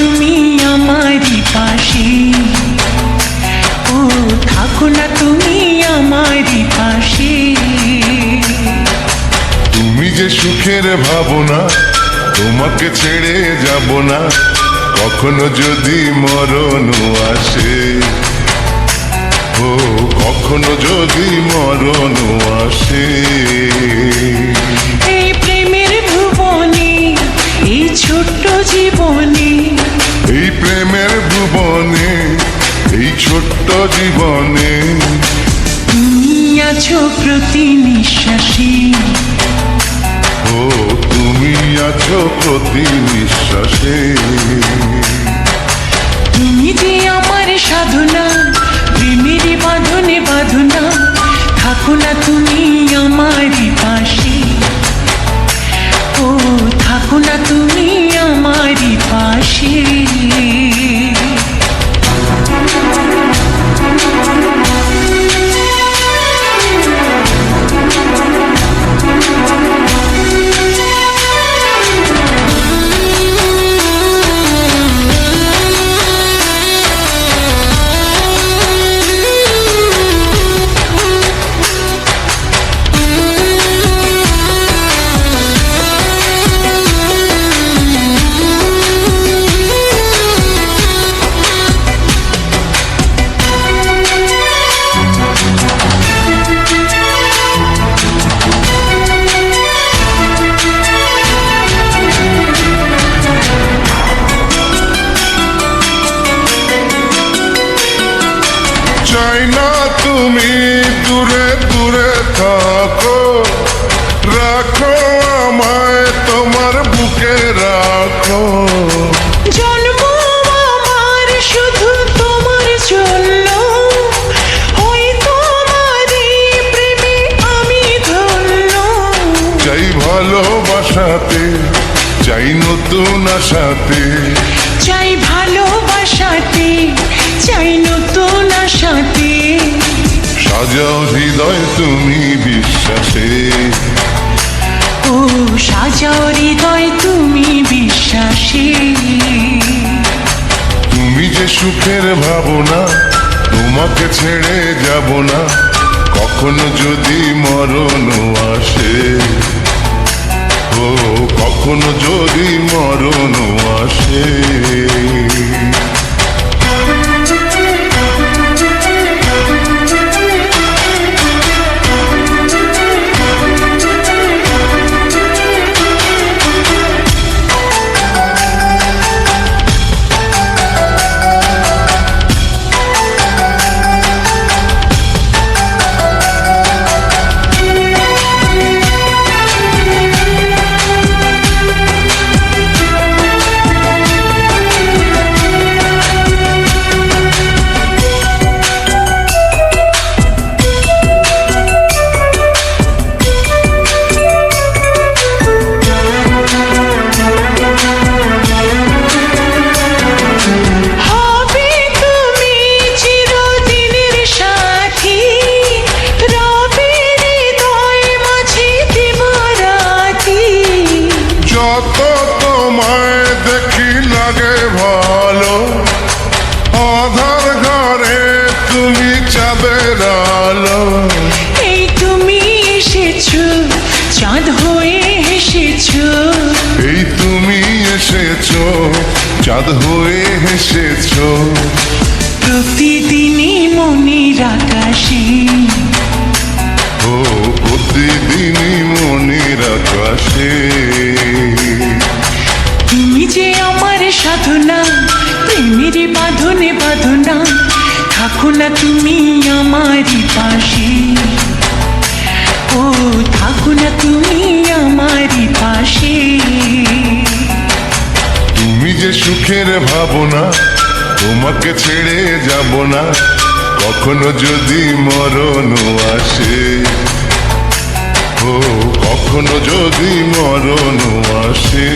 তুমি আমারই পাশে, ও থাকো না তুমি আমারই পাশে। তুমি যে সুখের ভাবনা, তোমাকে ছেড়ে যাব না, কখনো যদি মরণ আসে, ও কখনো যদি মরণ আসে। এই প্রেমের ভুবনে, এই ছোট্ট জীবনে, এই প্রেমের ভুবনে, এই ছোট্ট জীবনে তুমি আছো প্রতি নিঃশ্বাসে, ও তুমি আছো প্রতি নিঃশ্বাসে। তুমি যে আমার সাধনা, প্রেমের বাঁধনে বাঁধনা, থাকো না তুমি আমারই পাশে, ও থাকো না তুমি আমারই পাশে। চাই না তুমি দূরে দূরে থাকো, রাখো আমায় তোমার বুকে রাখো। জন্ম আমার শুধু তোমার জন্য, ওই তোমারই প্রেমে আমি ধন্য। চাই ভালোবাসাতে, চাই নতুন আশাতে, চাই ভালোবাসাতে, চাই নতুন আশাতে। সাজাও হৃদয় তুমি বিশ্বাসে, ও সাজাও হৃদয় তুমি বিশ্বাসে। তুমি যে সুখের ভাবনা, তোমাকে ছেড়ে যাব না, কখনো যদি মরণ আসে, ও কখনো যদি মরণ আসে। যত তোমায় দেখি লাগে ভালো, আধার ঘরে তুমি চাঁদের আলো। এই তুমি এসেছো, চাঁদ হয়ে এসেছো, এই তুমি এসেছো, চাঁদ হয়ে এসেছো। প্রতিদিনই মনের আকাশে, ও প্রতিদিনই মনের আকাশে। তুমি যে আমার সাধনা, প্রেমের বাঁধনে বাঁধনা, থাকো না তুমি আমারই পাশে, ও থাকো না তুমি আমারই পাশে। তুমি যে সুখের ভাবনা, তোমাকে ছেড়ে যাব না, কখনো যদি মরণ আসে, ও কখনো যদি মরণ আসে।